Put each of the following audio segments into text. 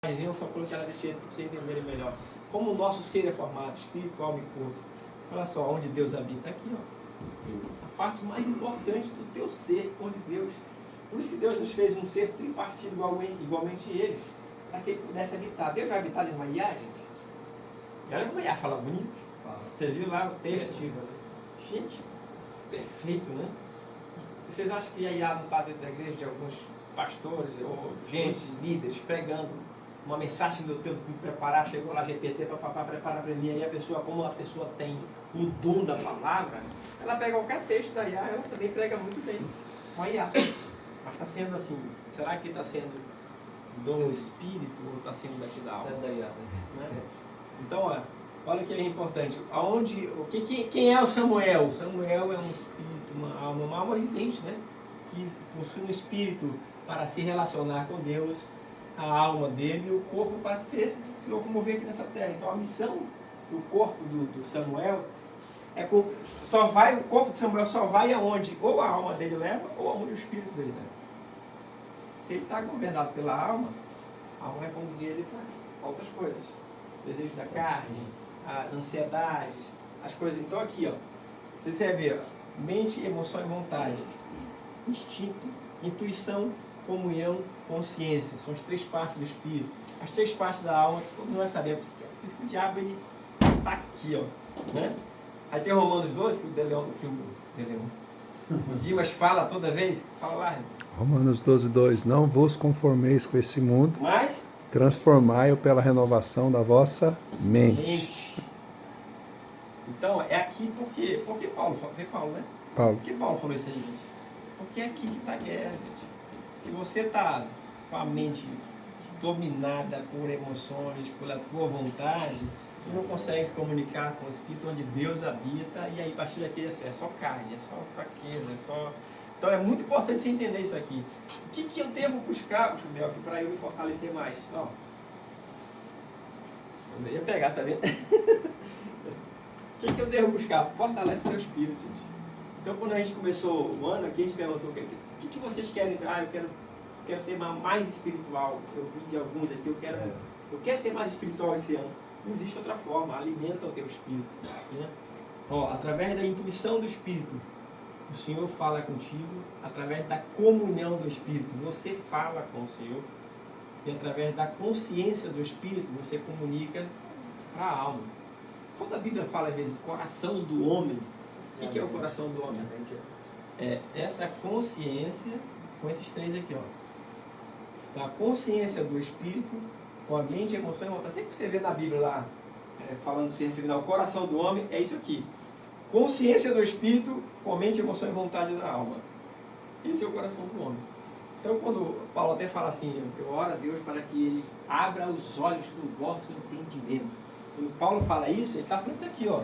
Eu só coloquei ela desse jeito para vocês entenderem melhor. Como o nosso ser é formado, espírito, alma e corpo. Olha só, onde Deus habita, aqui, ó. A parte mais importante do teu ser, onde Deus... Por isso que Deus nos fez um ser tripartido igualmente Ele, para que Ele pudesse habitar. Deus vai habitar dentro de uma IA, gente? E olha como a IA fala bonito. Você viu lá o texto? Gente, perfeito, né? Vocês acham que a IA não está dentro da igreja de alguns pastores ou gente, líderes, pregando uma mensagem do tempo de preparar, chegou lá GPT para preparar para mim, aí a pessoa, como a pessoa tem o dom da palavra, ela pega qualquer texto da IA, ela também prega muito bem com a IA. Mas está sendo assim, será que está sendo do Espírito ou está sendo daqui da alma? Sendo da IA, Né? Então, olha o que é importante. Quem é o Samuel? O Samuel é um espírito, uma alma vivente, né? Que possui um espírito para se relacionar com Deus, a alma dele e o corpo para se locomover aqui nessa terra. Então a missão do corpo do Samuel o corpo de Samuel só vai aonde ou a alma dele leva ou aonde o espírito dele leva. Se ele está governado pela alma, a alma vai conduzir ele para outras coisas. Desejos da carne, as ansiedades, as coisas. Então aqui, ó, você vai ver, ó, mente, emoção e vontade, instinto, intuição, comunhão, consciência. São as três partes do espírito. As três partes da alma que todos nós sabemos. Por isso que o diabo está aqui, ó, né? Aí tem Romanos 12, o Dimas fala toda vez. Fala lá, irmão. Romanos 12:2. Não vos conformeis com esse mundo, Mas transformai-o pela renovação da vossa mente. Então, é aqui porque Paulo, foi Paulo, né? Paulo. Por que Paulo falou isso aí, gente? Porque é aqui que está a guerra, gente. Se você está com a mente dominada por emoções, pela tua vontade, tu não consegue se comunicar com o Espírito onde Deus habita, e aí a partir daqui é só carne, é só fraqueza, é só... Então é muito importante você entender isso aqui. O que eu devo buscar, Chumel, aqui para eu me fortalecer mais? Ó, eu ia pegar, tá vendo? O que eu devo buscar? Fortalece o seu espírito, gente. Então quando a gente começou o ano aqui, a gente perguntou o que vocês querem? Eu quero ser mais espiritual. Eu vi de alguns aqui, eu quero ser mais espiritual esse ano. Não existe outra forma, alimenta o teu espírito. Né? Ó, através da intuição do espírito, o Senhor fala contigo, através da comunhão do espírito, você fala com o Senhor, e através da consciência do espírito, você comunica para a alma. Quando a Bíblia fala, às vezes, coração do homem, o que é o coração do homem? É essa consciência, com esses três aqui, ó. Então, a consciência do espírito, com a mente, a emoção e a vontade. Sempre que você vê na Bíblia lá, falando se referindo ao coração do homem, é isso aqui. Consciência do espírito, com a mente, emoção e vontade da alma. Esse é o coração do homem. Então, quando Paulo até fala assim, eu oro a Deus para que Ele abra os olhos do vosso entendimento. Quando Paulo fala isso, ele está falando isso aqui, ó.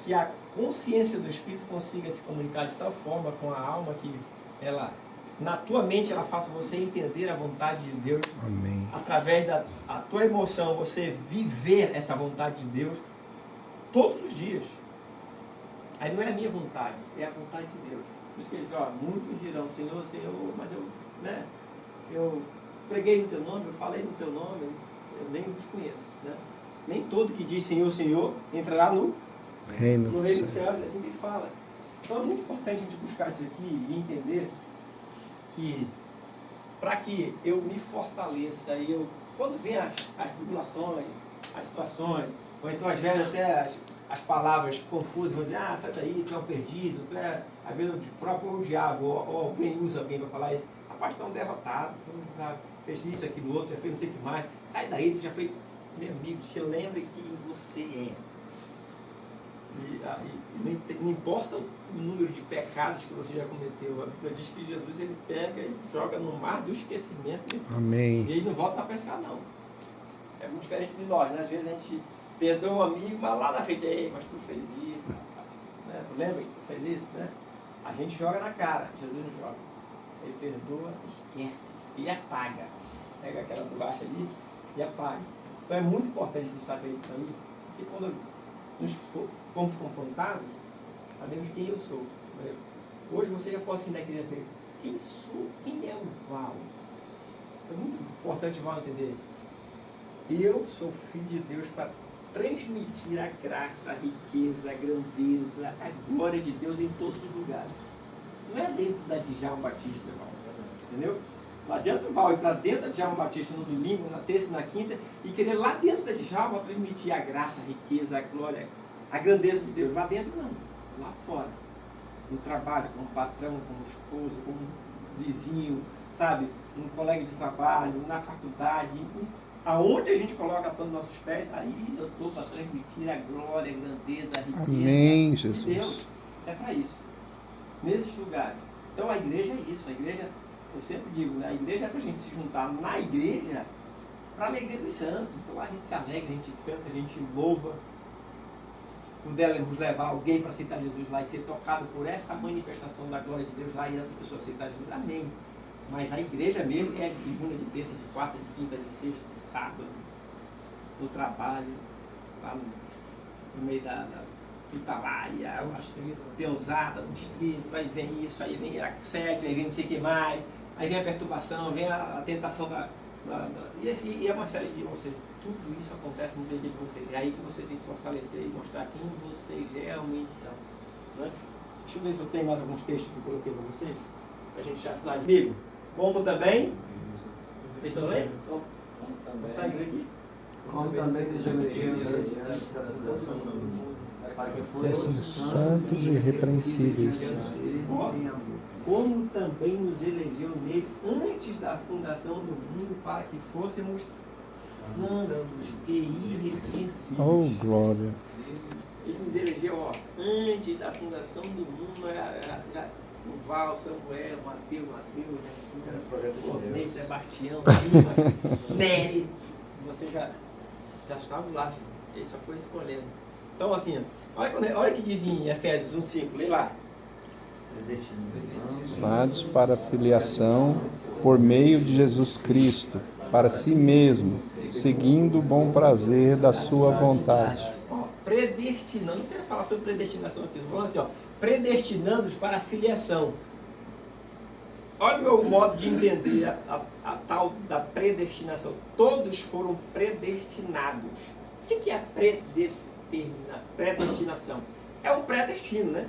Que a consciência do espírito consiga se comunicar de tal forma com a alma que ela... Na tua mente ela faça você entender a vontade de Deus. Amém. Através da tua emoção, você viver essa vontade de Deus todos os dias. Aí não é a minha vontade, é a vontade de Deus. Por isso que ele diz, ó, muitos dirão, Senhor, Senhor, mas eu preguei no teu nome, eu falei no teu nome, eu nem vos conheço. Né? Nem todo que diz Senhor, Senhor, entrará no reino dos céus, é assim que ele fala. Então é muito importante a gente buscar isso aqui e entender que para que eu me fortaleça e quando vem as tribulações, as situações, ou então às vezes até as palavras confusas, vão dizer, sai daí, tu é um perdido, tu é, às vezes o próprio diabo, ou alguém usa alguém para falar isso, rapaz, tu é um derrotado, tu já fez isso, aquilo, outro, já fez não sei o que mais, sai daí, tu já foi, meu amigo, te lembre quem você é. E não importa o número de pecados que você já cometeu, a Bíblia diz que Jesus ele pega e joga no mar do esquecimento. Amém. E ele não volta para pescar, não. É muito diferente de nós, né? Às vezes a gente perdoa o amigo, mas lá na frente, ei, mas tu fez isso, rapaz. Né? Tu lembra que tu fez isso, né? A gente joga na cara, Jesus não joga. Ele perdoa, esquece e apaga. Pega aquela bolacha ali e apaga. Então é muito importante a gente saber disso aí, porque quando nós fomos confrontados, sabemos quem eu sou. Hoje você já pode ainda dizer, quem sou? Quem é o Val? É muito importante o Val entender Eu sou filho de Deus para transmitir a graça, a riqueza, a grandeza, a glória de Deus em todos os lugares. Não é dentro da Djalma Batista, irmão. Entendeu? Não adianta o Val ir para dentro da Djalma Batista no domingo, na terça e na quinta e querer lá dentro da Djalma transmitir a graça, a riqueza, a glória, a grandeza de Deus. Lá dentro não, lá fora. No trabalho, como patrão, como esposo, como vizinho, sabe? Um colega de trabalho, na faculdade. Aonde a gente coloca a planta dos nossos pés, aí eu estou para transmitir a glória, a grandeza, a riqueza. Amém, de Jesus. Deus. É para isso. Nesses lugares. Então a igreja é isso. A igreja, eu sempre digo, né? A igreja é para a gente se juntar na igreja para a alegria dos santos. Então lá a gente se alegra, a gente canta, a gente louva. Se pudermos levar alguém para aceitar Jesus lá e ser tocado por essa manifestação da glória de Deus lá e essa pessoa aceitar Jesus, amém. Mas a igreja mesmo é de segunda, de terça, de quarta, de quinta, de sexta, de sábado, no trabalho, lá no meio da Italaia, peãozada, no distrito, aí vem isso, aí vem a sede, aí vem não sei o que mais, aí vem a perturbação, vem a tentação e é uma série de vocês. Tudo isso acontece no dia a dia de vocês. É aí que você tem que se fortalecer e mostrar quem vocês realmente são. Né? Deixa eu ver se eu tenho mais alguns textos que eu coloquei para vocês, para a gente já falar comigo. Como também, vocês estão lendo? Consegue ler aqui? Como também nos elegeu antes da fundação do mundo, para que Fôssemos santos e irrepreensíveis. Como também nos elegeu nele antes da fundação do mundo, para que fôssemos santos e irrepreensíveis. Oh, glória. Ele nos elegeu antes da fundação do mundo, o Val, Samuel, Mateus, Ornei, Sebastião, Nery. Você já estavam lá, ele só foi escolhendo. Então, assim, olha o que diz em Efésios 1,5, lê lá. Chamados para a filiação por meio de Jesus Cristo, para si mesmo, seguindo o bom prazer da sua vontade. Predestinando, não quero falar sobre predestinação aqui, estou falando assim, predestinando-os para a filiação. Olha o meu modo de entender a tal da predestinação. Todos foram predestinados. O que é predestinação? É um predestino, né?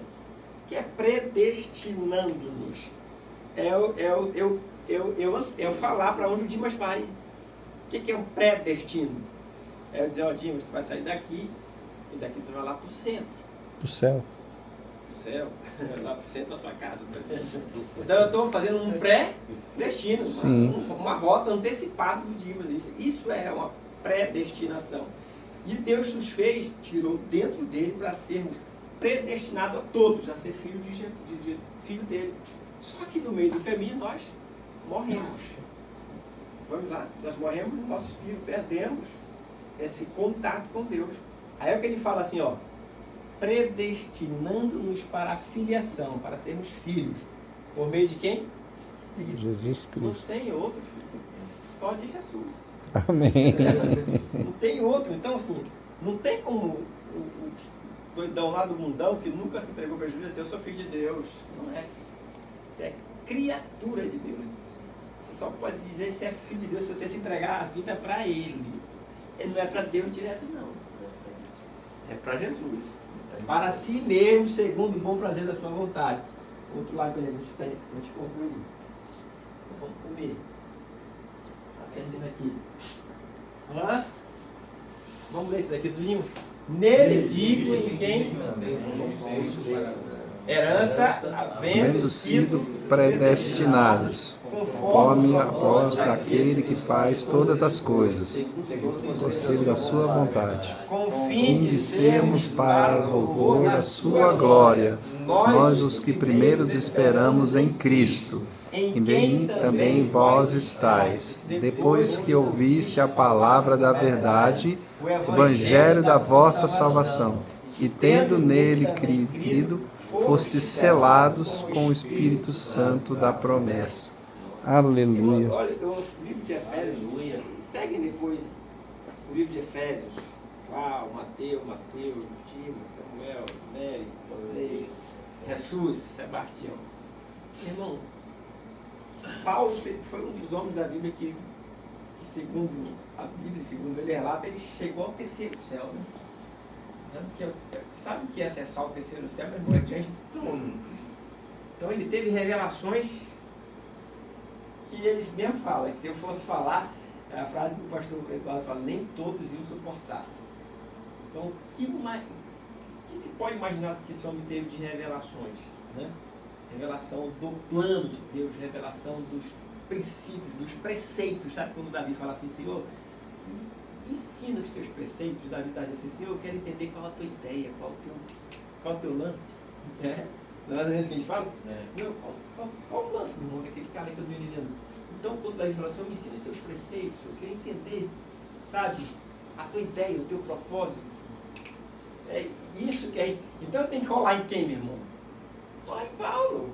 Que é predestinando-nos. Eu falar para onde o Dimas vai. O que é um predestino? É eu dizer, Dimas, tu vai sair daqui e daqui tu vai lá para o centro. Para o céu. Céu, lá para o centro da sua casa. Então eu estou fazendo um pré-destino, uma rota antecipada do Dimas. Isso é uma predestinação. E Deus nos fez, tirou dentro dele para sermos predestinados a todos, a ser filho filho dele. Só que no meio do caminho nós morremos. Vamos lá, nós morremos no nosso espírito, perdemos esse contato com Deus. Aí é o que ele fala assim, predestinando-nos para a filiação, para sermos filhos. Por meio de quem? Jesus Cristo. Não tem outro filho, só de Jesus. Amém. Não tem outro. Então, assim, não tem como o doidão lá do mundão que nunca se entregou para Jesus dizer, eu sou filho de Deus. Não é. Você é criatura de Deus. Você só pode dizer que você é filho de Deus se você se entregar a vida para Ele. Não é para Deus direto, não. É para Jesus. Para si mesmo, segundo o bom prazer da sua vontade. Outro lado que a gente tem, a gente conclui. Vamos comer. Atendendo aqui. Vamos ler isso daqui tudinho? Nele digo em quem herança havendo sido predestinados, conforme a voz daquele que faz todas as coisas, por ser da sua vontade, com fim de sermos para o louvor da sua glória, nós os que primeiros esperamos em Cristo, em quem também vós estáis, depois que ouviste a palavra da verdade, o evangelho da vossa salvação, e tendo nele crido, fostes selados com o Espírito Santo da promessa. Aleluia. Olha, o livro de Efésios, peguem depois o livro de Efésios, Mateus, Dimas, Samuel, Nery, Ornei, Jesus, Sebastião. Irmão, Paulo foi um dos homens da Bíblia que que segundo a Bíblia, segundo ele relata, ele chegou ao terceiro céu, né? Sabe o que é acessar o terceiro céu? Meu irmão, é diante do trono. Então ele teve revelações que ele mesmo fala. Se eu fosse falar, é a frase que o pastor Eduardo fala, nem todos iam suportar. Então, o que se pode imaginar que esse homem teve de revelações? Né? Revelação do plano de Deus, revelação dos princípios, dos preceitos. Sabe quando Davi fala assim, Senhor, ensina os teus preceitos? Davi está dizendo assim, Senhor, eu quero entender qual a tua ideia, qual o teu lance. Não é às vezes que a gente fala? Não, qual o lance do mundo, aquele cara que eu estou entendendo? Então, quando Davi fala assim, me ensina os teus preceitos, eu quero entender, sabe, a tua ideia, o teu propósito. É isso que é. Então, eu tenho que colar em quem, meu irmão? Colar em Paulo.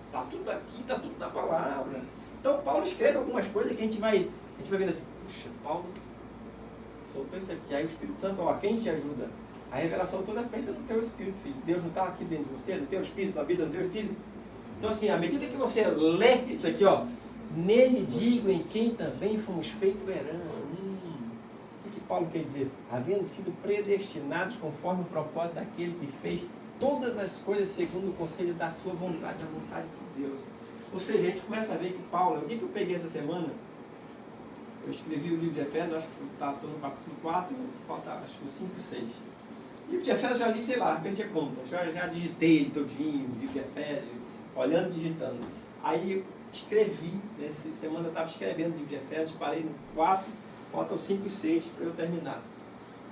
Está tudo aqui, está tudo na palavra. Então, Paulo escreve algumas coisas que a gente vai vendo assim, puxa, Paulo soltou isso aqui. Aí o Espírito Santo, ó, quem te ajuda? A revelação toda é feita no teu Espírito, filho. Deus não está aqui dentro de você, no teu Espírito, na vida do teu Espírito. Então, assim, à medida que você lê isso aqui, ó, nele digo em quem também fomos feitos herança. O que Paulo quer dizer? Havendo sido predestinados conforme o propósito daquele que fez todas as coisas segundo o conselho da sua vontade, a vontade de Deus. Ou seja, a gente começa a ver que Paulo, o que eu peguei essa semana? Eu escrevi o livro de Efésios, acho que está no capítulo 4, falta acho que o 5 e 6. O livro de Efésios já li, sei lá, perdi a conta, já digitei ele todinho, o livro de Efésios, olhando, digitando. Aí eu escrevi, nessa semana eu estava escrevendo o livro de Efésios, parei no 4, falta o 5 e 6 para eu terminar.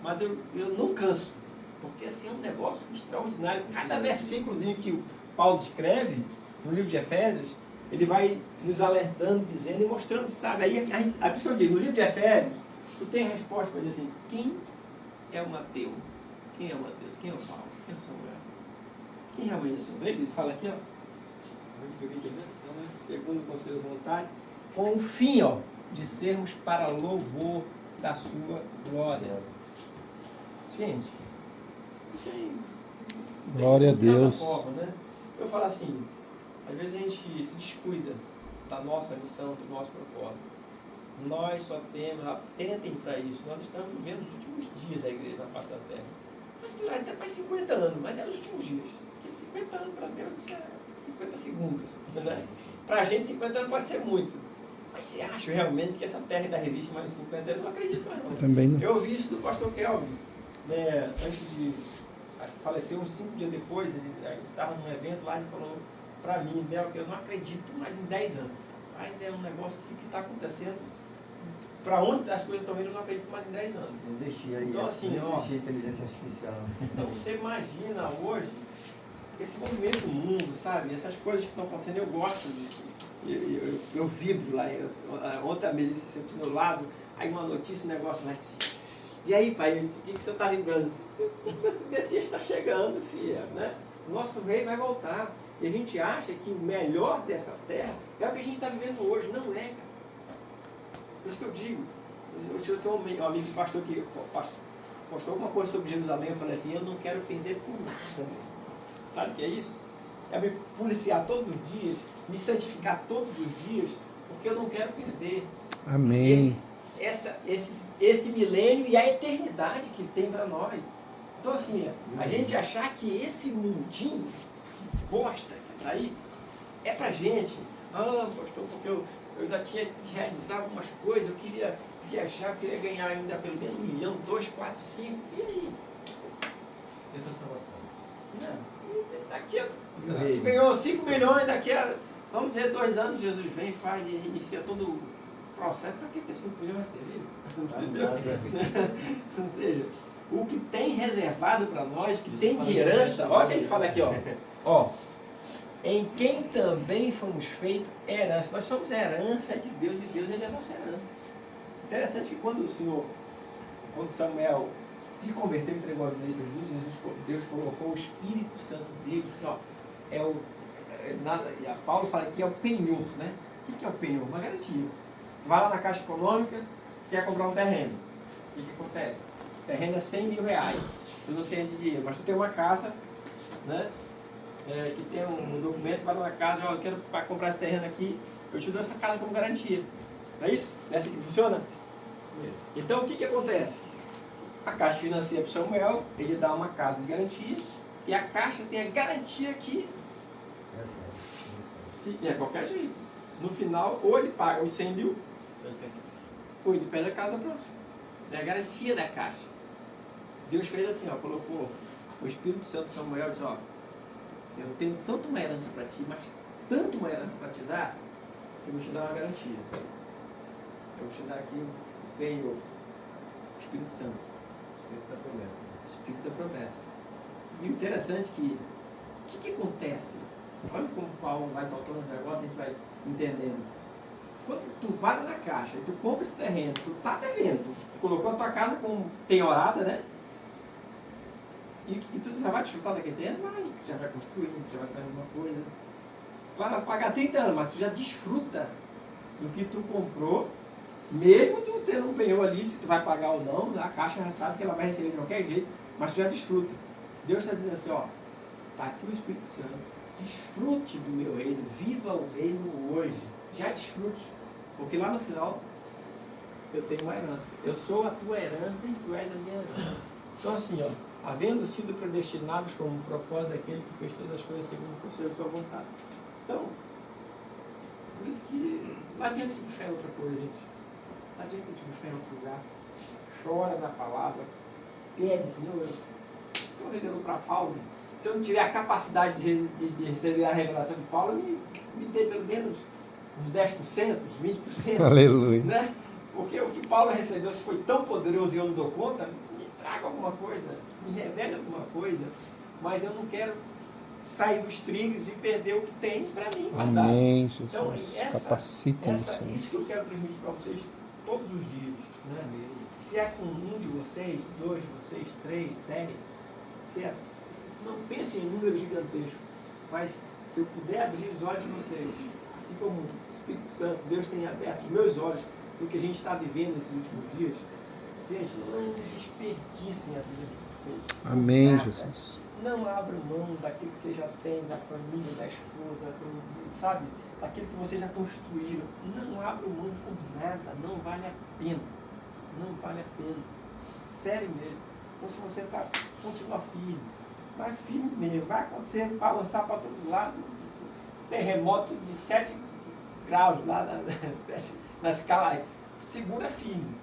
Mas eu não canso, porque assim é um negócio extraordinário. Cada versículozinho que o Paulo escreve no livro de Efésios, ele vai nos alertando, dizendo e mostrando, sabe? Aí por isso que eu digo, no livro de Efésios, tu tem a resposta para dizer assim, quem é o Mateus? Quem é o Mateus? Quem é o Paulo? Quem é o Samuel? Quem realmente é o Senhor? Ele fala aqui, ó, segundo o conselho de vontade, com o fim, ó, de sermos para louvor da sua glória. Gente, tem glória a Deus. Forma, né? Eu falo assim, às vezes a gente se descuida da nossa missão, do nosso propósito. Nós só temos, atentem para isso, nós estamos vivendo os últimos dias da igreja na face da terra. Vai durar até mais 50 anos, mas é os últimos dias. Porque 50 anos para Deus isso é 50 segundos. Né? Para a gente 50 anos pode ser muito. Mas você acha realmente que essa terra ainda resiste mais de 50 anos? Eu não acredito mais não. Também não. Eu ouvi isso do pastor Kelvin, né, antes de, acho que faleceu uns 5 dias depois, ele estava num evento lá e falou para mim, Nel, que eu não acredito mais em 10 anos. Mas é um negócio assim que está acontecendo. Para onde as coisas estão indo, eu não acredito mais em 10 anos. Existia aí. Então, assim, não existia inteligência artificial. Então, você imagina hoje esse movimento do mundo, sabe? Essas coisas que estão acontecendo, eu gosto eu vibro lá. Ontem a Melissa sempre do meu lado, aí uma notícia, um negócio lá assim. E aí, pai, o que o senhor está vibrando? O Messias está chegando, filha, né? O nosso rei vai voltar. E a gente acha que o melhor dessa terra é o que a gente está vivendo hoje. Não é, cara. Por isso que eu digo, eu tenho um amigo pastor que postou alguma coisa sobre Jerusalém, eu falei assim, eu não quero perder por nada. Sabe o que é isso? É me policiar todos os dias, me santificar todos os dias, porque eu não quero perder. Amém. Esse milênio e a eternidade que tem para nós. Então assim, a gente achar que esse mundinho bosta que tá aí é pra gente. Pastor, porque eu ainda tinha que realizar algumas coisas, eu queria viajar, eu queria ganhar ainda pelo menos 1 milhão, 2, 4, 5. E aí? E a tua salvação? Não, daqui a... ganhou 5 milhões, daqui a, vamos dizer, 2 anos, Jesus vem, faz e inicia todo o processo. Para que 5 milhões vai servir? Ou seja, o que tem reservado para nós, que tem de herança, olha o que ele fala aqui, ó. Em quem também fomos feitos herança. Nós somos herança de Deus e Deus ele é a nossa herança. Interessante que quando Samuel se converteu e entregou a vida de Jesus, Deus colocou o Espírito Santo dele, Paulo fala que é o penhor, né? O que é o penhor? Uma garantia. Tu vai lá na Caixa Econômica, quer comprar um terreno. O que acontece? O terreno é 100 mil reais. Tu não tem dinheiro, mas tu tem uma casa, né? Que tem um documento, vai lá na casa, eu quero comprar esse terreno aqui, eu te dou essa casa como garantia. Não é isso? Não é assim que funciona? Então, o que acontece? A Caixa financia para o Samuel, ele dá uma casa de garantia, e a Caixa tem a garantia que, se é qualquer jeito, no final, ou ele paga os 100 mil, ou ele perde a casa pronta. É a garantia da Caixa. Deus fez assim, ó, colocou o Espírito Santo em Samuel e disse, ó, eu tenho tanto uma herança para ti, mas tanto uma herança para te dar, que eu vou te dar uma garantia. Eu vou te dar aqui o Penhor, o Espírito Santo. Espírito da promessa. Espírito da promessa. E o interessante é que, o que acontece? Olha como Paulo vai soltando os negócios, a gente vai entendendo. Quando tu vai na Caixa e tu compra esse terreno, tu tá devendo, tu colocou a tua casa com penhorada, né? E tu já vai desfrutar daquele terreno, mas tu já vai construindo, tu já vai fazer alguma coisa. Tu vai pagar 30 anos, mas tu já desfruta do que tu comprou, mesmo tu tendo um penhor ali, se tu vai pagar ou não, a Caixa já sabe que ela vai receber de qualquer jeito, mas tu já desfruta. Deus está dizendo assim, ó, tá aqui o Espírito Santo, desfrute do meu reino, viva o reino hoje, já desfrute, porque lá no final eu tenho uma herança, eu sou a tua herança e tu és a minha herança. Então assim, ó, havendo sido predestinados como um propósito daquele que fez todas as coisas segundo o conselho da sua vontade. Então, por isso que não adianta de buscar em outra coisa, gente. Não adianta de buscar em outro lugar. Chora na palavra, pede, Senhor, o Senhor revelou para Paulo. Se eu não tiver a capacidade de receber a revelação de Paulo, me dê pelo menos uns 10%, uns 20%. Aleluia. Né? Porque o que Paulo recebeu, se foi tão poderoso e eu não dou conta, me traga alguma coisa, me revele alguma coisa, mas eu não quero sair dos trilhos e perder o que tem para mim. Amém, Jesus. Então, Capacita-nos, Senhor. isso que eu quero transmitir para vocês todos os dias. Né? Se é com um de vocês, 2 de vocês, 3, 10, se é, não pense em números gigantescos, mas se eu puder abrir os olhos de vocês, assim como o Espírito Santo, Deus tem aberto os meus olhos para o que a gente está vivendo nesses últimos dias, gente, não desperdicem a vida de vocês. Amém, Nada. Jesus. Não abra mão daquilo que você já tem, da família, da esposa, sabe? Daquilo que vocês já construíram. Não abra mão por nada, não vale a pena. Não vale a pena. Sério mesmo. Então se você está, continua firme. Vai firme mesmo. Vai acontecer, balançar para todo lado. Terremoto de 7 graus lá na escala aí. Segura firme.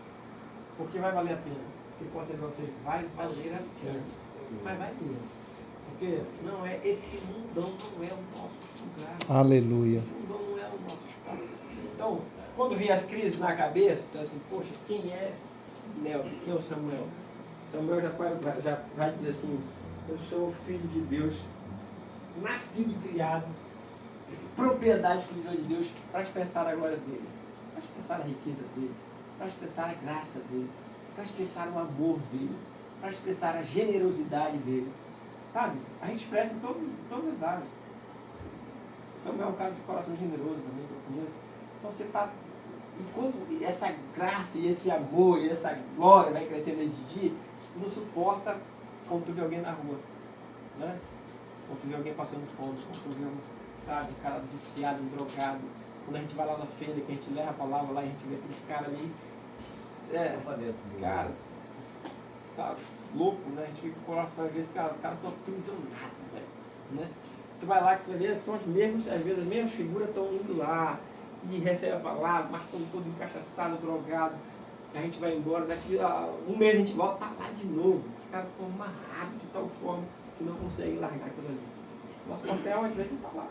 Porque vai valer a pena. Porque pode ser para vocês, vai valer a pena. Mas vai mesmo. Porque não é, esse mundão não é o nosso lugar. Aleluia. Esse mundão não é o nosso espaço. Então, quando vem as crises na cabeça, você assim, poxa, quem é Nel? Quem é o Samuel? Samuel já vai dizer assim, eu sou o filho de Deus, nascido e criado, propriedade exclusiva de Deus, para expressar a glória dele, para expressar a riqueza dele, para expressar a graça dele, para expressar o amor dele, para expressar a generosidade dele. Sabe? A gente expressa em todas as áreas. Samuel é um cara de coração generoso também, que eu conheço. Então você está... E quando essa graça e esse amor e essa glória vai crescendo dentro de ti, tu não suporta quando tu vê alguém na rua. Né? Quando tu vê alguém passando fome, quando tu vê um cara viciado, um drogado. Quando a gente vai lá na feira, que a gente leva a palavra lá e a gente vê aqueles caras ali. Cara, tá louco, né? A gente fica com o coração, às vezes, cara, o cara tá aprisionado, velho, né? Tu vai lá, que tu vai ver, são as mesmas, às vezes as mesmas figuras estão indo lá e recebe a palavra, mas estão todo encaixaçado, drogado. A gente vai embora, daqui a um mês a gente volta, tá lá de novo. Os caras estão amarrados de tal forma que não conseguem largar aquilo ali. Nosso papel, às vezes, tá lá,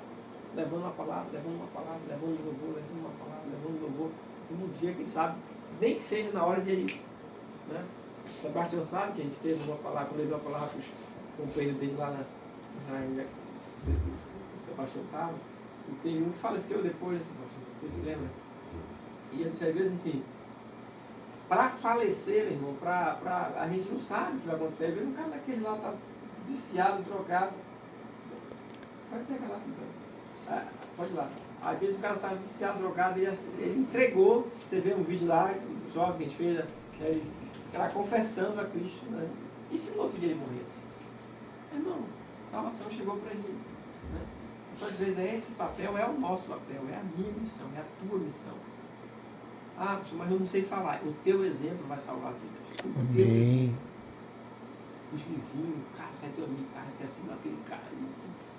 levando uma palavra, levando uma palavra, levando um louvor, levando uma palavra, levando um louvor. E um dia, quem sabe, nem que seja na hora de ir, né? Sebastião sabe que a gente teve uma palavra, quando ele deu uma palavra para os companheiros dele lá o Sebastião estava, e teve um que faleceu depois, Sebastião, você se lembra? E eu disse, às vezes assim, para falecer, meu irmão, a gente não sabe o que vai acontecer, às vezes um cara daquele lá está viciado, drogado, pode pegar lá, filho. Pode ir lá. Às vezes o cara está viciado, drogado, e ele entregou, você vê um vídeo lá, do jovem que a gente fez, ele era confessando a Cristo, né? E se no outro dia ele morresse? Irmão, salvação chegou para ele. Né? Então, às vezes, esse papel é o nosso papel, é a minha missão, é a tua missão. Ah, puxa, mas eu não sei falar. O teu exemplo vai salvar vidas. Amém. Os vizinhos, cara, sai teu amigo, cara, tem assim, aquele cara ali,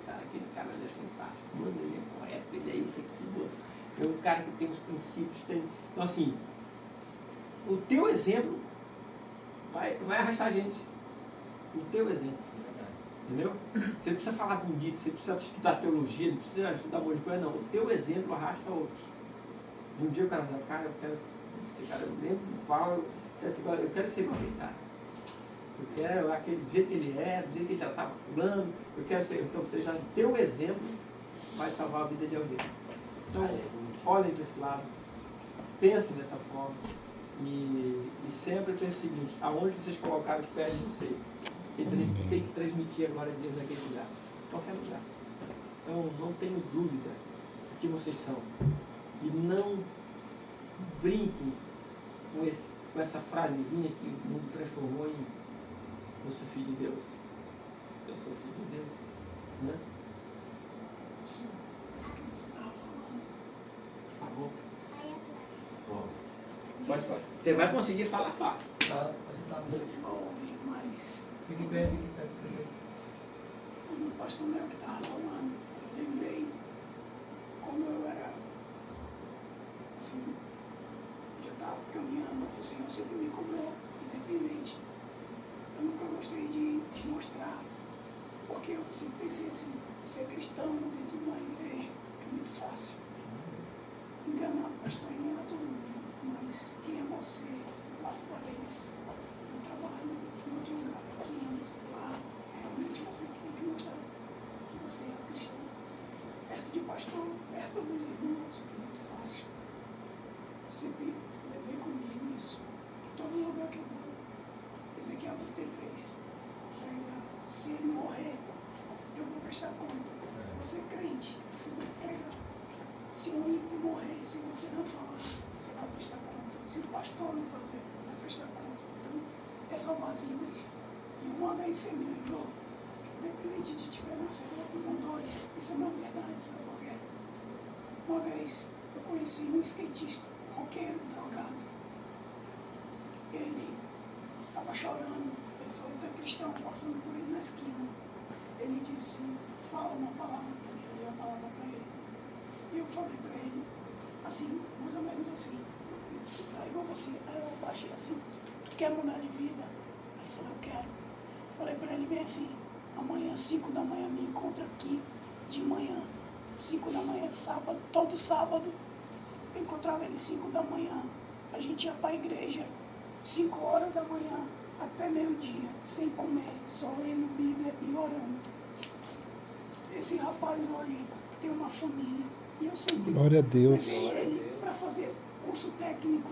aquele cara ali é fantástico. Mano, ele é poeta, ele é isso aqui, mano. É um cara que tem os princípios. Então, assim, o teu exemplo vai arrastar a gente. O teu exemplo. Entendeu? Você não precisa falar bonito, você precisa estudar teologia, não precisa estudar um monte de coisa, não. O teu exemplo arrasta outros. Um dia o cara fala, cara, eu quero. Esse cara, eu lembro do Paulo, eu quero ser igual a ele, cara. Eu quero aquele jeito que ele é, do jeito que ele já estava falando, eu quero ser. Então, seja o teu exemplo vai salvar a vida de alguém. Então, olhem para esse lado, pensem dessa forma e sempre pense o seguinte: aonde vocês colocaram os pés de vocês, tem que transmitir a glória de Deus naquele lugar, em qualquer lugar. Então, não tenho dúvida de que vocês são. E não brinquem com essa frasezinha que o mundo transformou em eu sou filho de Deus. Eu sou filho de Deus. Né? O que você estava falando? Por favor. Pode. Você vai conseguir falar fácil. Não sei se vai ouvir, mas Fique bem. quando o pastor Léo que estava falando, eu lembrei como eu era, assim, já estava caminhando, o Senhor sempre me cobrou, independente. Eu nunca gostei de mostrar, porque eu sempre pensei assim, ser cristão dentro de uma igreja é muito fácil. Enganar o pastor, enganar todo mundo, mas quem é você? Lá para eles, no trabalho, em outro lugar, quem é você? Lá, realmente você tem que mostrar que você é cristão. Perto de pastor, perto dos irmãos, é muito fácil. Sempre levei comigo isso, em todo lugar que eu vou. Ezequiel 33. Se ele morrer, eu vou prestar conta. Você é crente, você vai pregar. Se um ímpio morrer, se você não falar, você vai prestar conta. Se o pastor não fazer, vai prestar conta. Então, é salvar vidas. E uma vez você me lembrou, independente de tiver nascido um ou dois, isso é uma verdade, sabe por quê? Uma vez eu conheci um skatista, roqueiro, drogado. Ele estava chorando, ele falou que é cristão, passando por ele na esquina. Ele disse, fala uma palavra para mim, eu dei a palavra para ele. E eu falei para ele, assim, mais ou menos assim, tá igual você. Aí eu baixei assim, tu quer mudar de vida? Aí ele falou, eu quero. Falei para ele bem assim, amanhã, 5 da manhã, me encontra aqui de manhã. 5 da manhã, sábado, todo sábado, eu encontrava ele 5 da manhã. A gente ia para a igreja, 5 horas da manhã, até meio-dia, sem comer, só lendo Bíblia e orando. Esse rapaz hoje tem uma família e eu sempre Glória a Deus. levei ele para fazer curso técnico,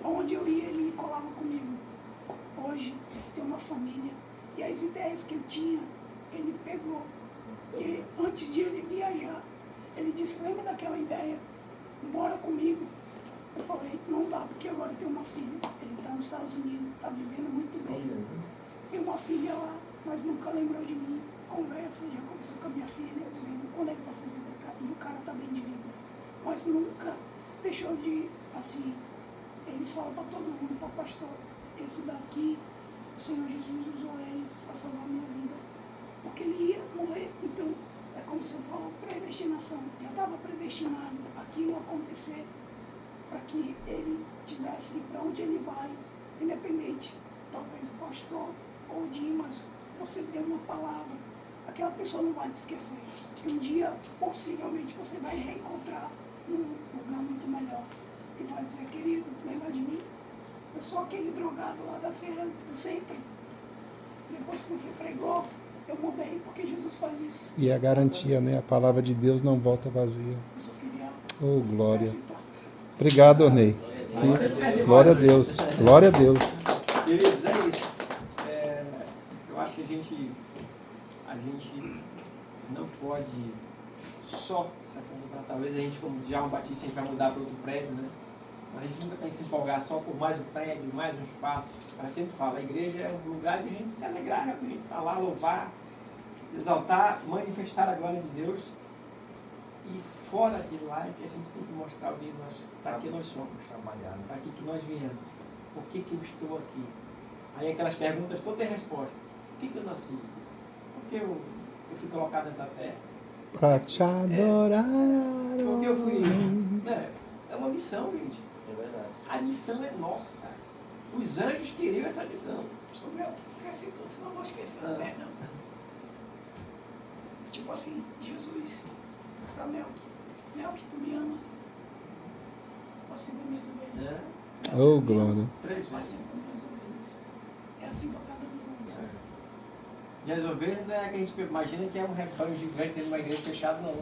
onde eu ia, ele colava comigo. Hoje ele tem uma família e as ideias que eu tinha, ele pegou. E antes de ele viajar, ele disse, lembra daquela ideia? Bora comigo. Eu falei, não dá, porque agora eu tenho uma filha. Ele está nos Estados Unidos, está vivendo muito bem. Tem uma filha lá, mas nunca lembrou de mim. Conversa, já conversou com a minha filha, dizendo, quando é que vocês vêm para cá? E o cara está bem de vida. Mas nunca deixou de, assim, ele fala para todo mundo, para o pastor, esse daqui, o Senhor Jesus usou ele para salvar a minha vida. Porque ele ia morrer, então, é como se eu falo, predestinação. Já estava predestinado aquilo acontecer para que ele tivesse para onde ele vai, independente. Talvez o pastor ou Dimas, você deu uma palavra, aquela pessoa não vai te esquecer. E um dia, possivelmente, você vai reencontrar num lugar muito melhor. E vai dizer, querido, lembra de mim? Eu sou aquele drogado lá da feira do centro. Depois que você pregou, eu mudei, porque Jesus faz isso. E a garantia, né? A palavra de Deus não volta vazia. Eu só queria Oh, glória. citar. Obrigado, Ornei. Glória a Deus. Glória a Deus. Queridos, é isso. Eu acho que a gente não pode só se acomodar. Talvez a gente, como Djalma Batista, a gente vai mudar para outro prédio, né? Mas a gente nunca tem que se empolgar só por mais um prédio, mais um espaço. Eu sempre falo, a igreja é um lugar de a gente se alegrar, a gente estar lá, louvar, exaltar, manifestar a glória de Deus. E fora de lá é que a gente tem que mostrar para que nós somos, Trabalhar, né? para que nós viemos, por que eu estou aqui. Aí aquelas perguntas todas têm resposta. Por que eu nasci? Por que eu fui colocado nessa terra? Pra te adorar. Por que eu fui... Né? É uma missão, gente. É verdade. A missão é nossa. Os anjos queriam essa missão. Pastor Mel, cresce tudo, senão eu vou esquecer. Perdão. Tipo assim, Jesus, para Melk, tu me ama. Assim para minhas ovelhas. É. Oh, glória. 3 vezes. Assim para minhas ovelhas. É assim para cada um de nós. E as ovelhas não é que a gente imagina que é um rebanho gigante dentro de uma igreja fechada, não.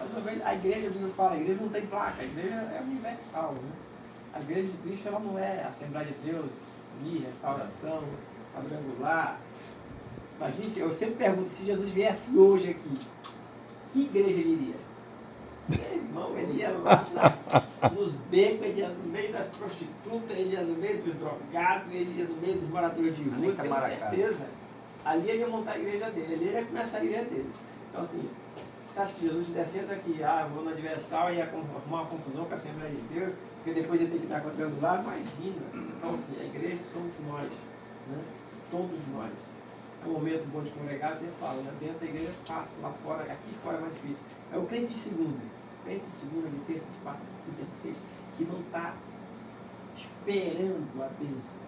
As ovelhas, a igreja, eu falo, a igreja não tem placa, a igreja é universal. Né? A igreja de Cristo ela não é a Assembleia de Deus, ali, restauração, quadrangular. Imagina, eu sempre pergunto, se Jesus viesse hoje aqui, que igreja ele iria? Meu irmão, ele ia lá nos becos, ele ia no meio das prostitutas, ele ia no meio dos drogados, ele ia no meio dos moradores de rua, tenho certeza. Ali ele ia montar a igreja dele, ali ele ia começar a igreja dele. Então assim, você acha que Jesus descendo aqui, eu vou no Adversal e ia arrumar uma confusão com a Assembleia de Deus, porque depois ele tem que dar quadrangular? Imagina. Então assim, a igreja somos nós, né? Todos nós. É um momento bom de congregar, você fala, né? Dentro da igreja é fácil, lá fora, aqui fora é mais difícil. É o crente de segunda, de terça, de quarta, de quinta, de sexta, que não está esperando a bênção.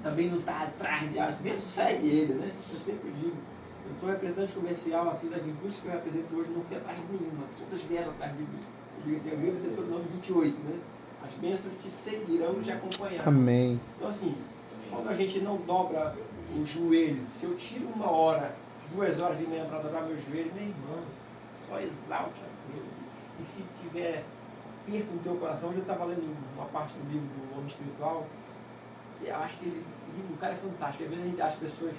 Também não está atrás de as bênçãos, segue ele, né? Eu sempre digo, eu sou representante comercial assim, das indústrias que eu represento hoje, não fui atrás de nenhuma, todas vieram atrás de mim. Eu digo assim, eu vivo Deuteronômio 28, né? As bênçãos te seguirão e te acompanharão. Amém. Então assim, quando a gente não dobra o joelho, se eu tiro 1 hora, 2 horas de manhã para dobrar meu joelho, meu irmão, só exalte a Deus. E se tiver perto no teu coração, hoje eu estava lendo uma parte do livro do Homem Espiritual, que eu acho que o livro do cara é fantástico. Às vezes as pessoas,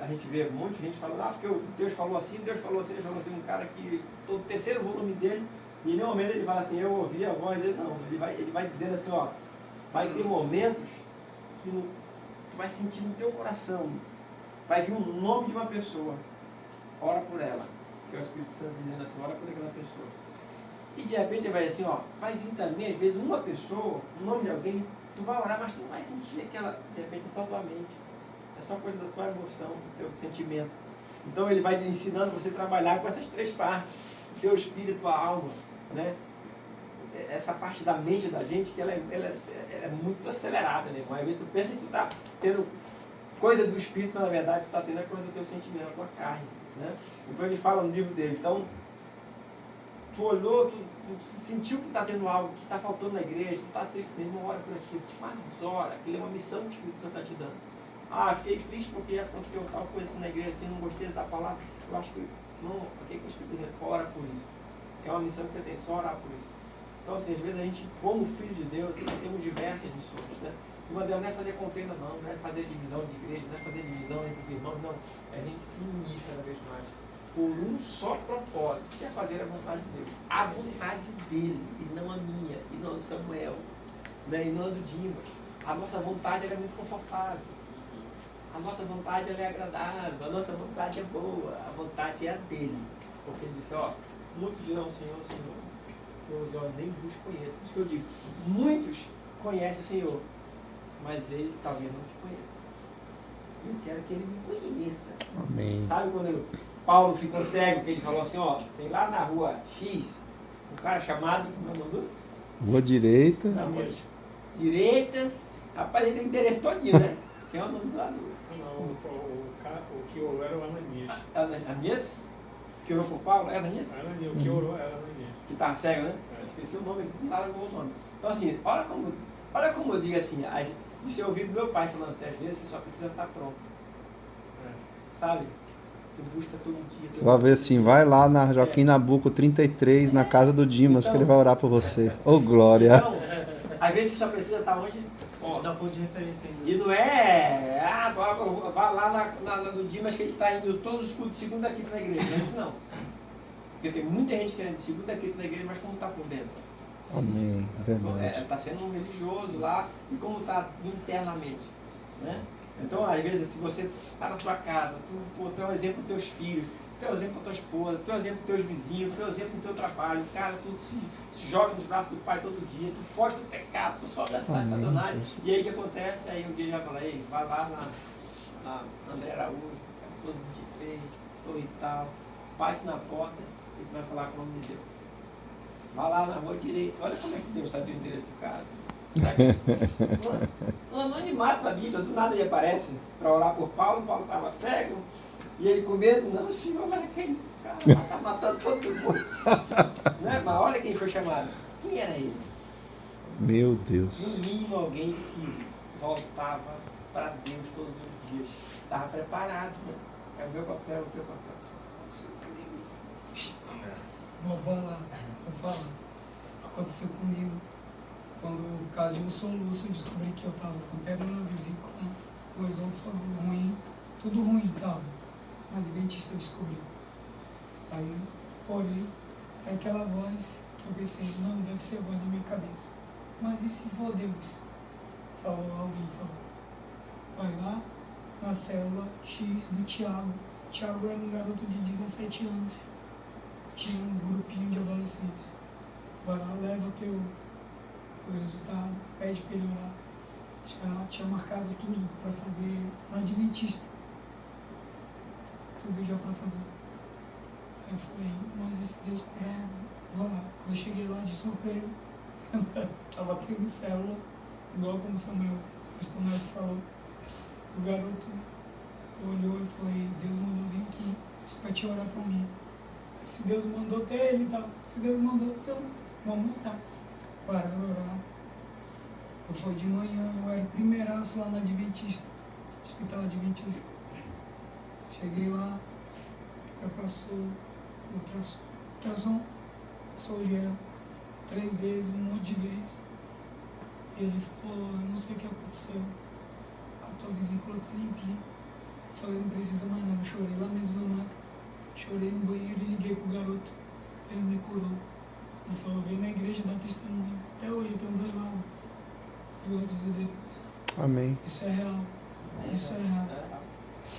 a gente vê um monte de gente falando, porque Deus falou assim, Deus falou assim, um cara que, todo o 3º volume dele, e em nenhum momento ele fala assim, eu ouvi a voz dele, não. Ele vai dizendo assim, ó, vai ter momentos que tu vai sentir no teu coração, vai vir um nome de uma pessoa, ora por ela, que é o Espírito Santo dizendo assim, ora por aquela pessoa. E de repente vai assim, ó, vai vir também, às vezes, uma pessoa, um nome de alguém, tu vai orar, mas tu não vai sentir aquela, de repente, é só tua mente, é só coisa da tua emoção, do teu sentimento. Então ele vai ensinando você a trabalhar com essas 3 partes, o teu espírito, a alma, né? Essa parte da mente da gente, que ela é muito acelerada, né, irmão? Às vezes tu pensa que tu tá tendo coisa do espírito, mas na verdade tu tá tendo a coisa do teu sentimento, a tua carne, né? Então ele fala no livro dele, então, tu olhou, tu sentiu que está tendo algo, que está faltando na igreja, tu está triste, uma hora por aquilo, mas ora, aquilo é uma missão que o Espírito Santo está te dando. Fiquei triste porque aconteceu tal coisa assim na igreja, assim, não gostei da palavra, eu acho que, não, o que o Espírito está dizendo? Ora por isso. É uma missão que você tem, só orar por isso. Então assim, às vezes a gente, como filho de Deus, nós temos diversas missões, né? Uma delas não é fazer contenda não é fazer divisão de igreja, não é fazer divisão entre os irmãos, não. É a gente se unir cada vez mais. Por um só propósito, que é fazer a vontade de Deus. A vontade dele, e não a minha, e não a do Samuel, né? E não a do Dimas. A nossa vontade ela é muito confortável. A nossa vontade ela é agradável, a nossa vontade é boa, a vontade é a dele. Porque ele disse, ó, muitos dirão Senhor, Senhor, eu nem vos conheço. Por isso que eu digo, muitos conhecem o Senhor, mas eles talvez não te conheçam. Eu quero que ele me conheça. Amém. Sabe quando Paulo ficou cego, que ele falou assim, ó, tem lá na rua X, um cara chamado, como é o nome? Rua direita. Na rua direita, rapaz, ele tem o endereço todinho, né? Quem é o nome lá do... Não, o que orou era o Ananias. Ananias? Que orou por Paulo? É Ananias? O que orou era o Ananias. Que tá cego, né? Esqueci o nome, não nada com o nome. Então assim, olha como eu digo assim, isso eu ouvi do meu pai falando assim, às vezes você só precisa estar pronto. Sabe? Tu busca todo dia. Você vai ver assim, vai lá na Joaquim Nabuco 33, na casa do Dimas, que ele vai orar por você. Ô, glória! Então, às vezes você só precisa estar onde? Ó, dá um ponto de referência ainda. E não é, vai lá na do Dimas que ele está indo todos os cultos de segunda a quinta na igreja. Não é isso não. Porque tem muita gente que é de segunda a quinta na igreja, mas como está por dentro? Amém, verdade. Está sendo um religioso lá e como está internamente, né? Então, às vezes, se você está na sua casa, tu é um exemplo dos teus filhos, Tu é um exemplo para tua esposa, tu é um exemplo para teus vizinhos, tu é um exemplo no teu trabalho. Cara, tu se joga nos braços do Pai todo dia, tu foge do pecado, tu sobe dessa Amém, satanás. Jesus. E aí o que acontece? Aí um dia ele vai falar, ei, vai lá na André Araújo, cara, todo 23, torre e tal, bate na porta e tu vai falar com o nome de Deus. Vai lá na rua direita, olha como é que Deus sabe o endereço do cara. Um anonimato da Bíblia, do nada ele aparece para orar por Paulo. Paulo estava cego e ele com medo, não, o Senhor vai quem? Cara, está matando todo mundo. Né? Mas olha quem foi chamado. Quem era ele? Meu Deus. No mínimo alguém que se voltava para Deus todos os dias. Estava preparado. Né? É o meu papel, o teu papel. Vou falar. Aconteceu comigo. Quando por causa de um soluço eu descobri que eu estava com pedra na vesícula, o esôfago ruim, tudo ruim estava. Na Adventista eu descobri. Aí, porém, é aquela voz que eu pensei, não, deve ser a voz da minha cabeça. Mas e se for Deus? Alguém falou. Vai lá na célula X do Tiago. Tiago era um garoto de 17 anos. Tinha um grupinho de adolescentes. Vai lá, leva o teu resultado, pede para ele orar. Já tinha marcado tudo para fazer na Adventista. Tudo já para fazer. Aí eu falei, mas e se Deus curar, vou lá. Quando eu cheguei lá de surpresa, estava tendo célula, igual como o pastor Neto falou. O garoto olhou e falei, Deus mandou vir aqui, isso para te orar por mim. Se Deus mandou até ele, tá? Se Deus mandou, então vamos montar. Pararam orar. Eu fui de manhã, eu era primeiraço lá na Adventista, Hospital Adventista. Cheguei lá, o cara passou ultrassom, passou gel, 3 vezes, um monte de vezes. E ele falou, eu não sei o que aconteceu, a tua vesícula tá limpinha. Eu falei, não precisa mais nada, chorei lá mesmo na maca, chorei no banheiro e liguei pro garoto, ele me curou. Ele falou, vem na igreja dar testemunho. Até hoje eu tenho 2 lá, do antes e depois. Amém. Isso é real. Isso é real.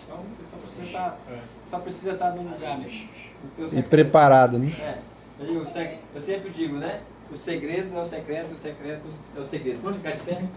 Então você só precisa estar no lugar, né? E preparado, né? Eu sempre digo, né? O segredo não é o secreto, o secreto é o segredo. Vamos ficar de pé?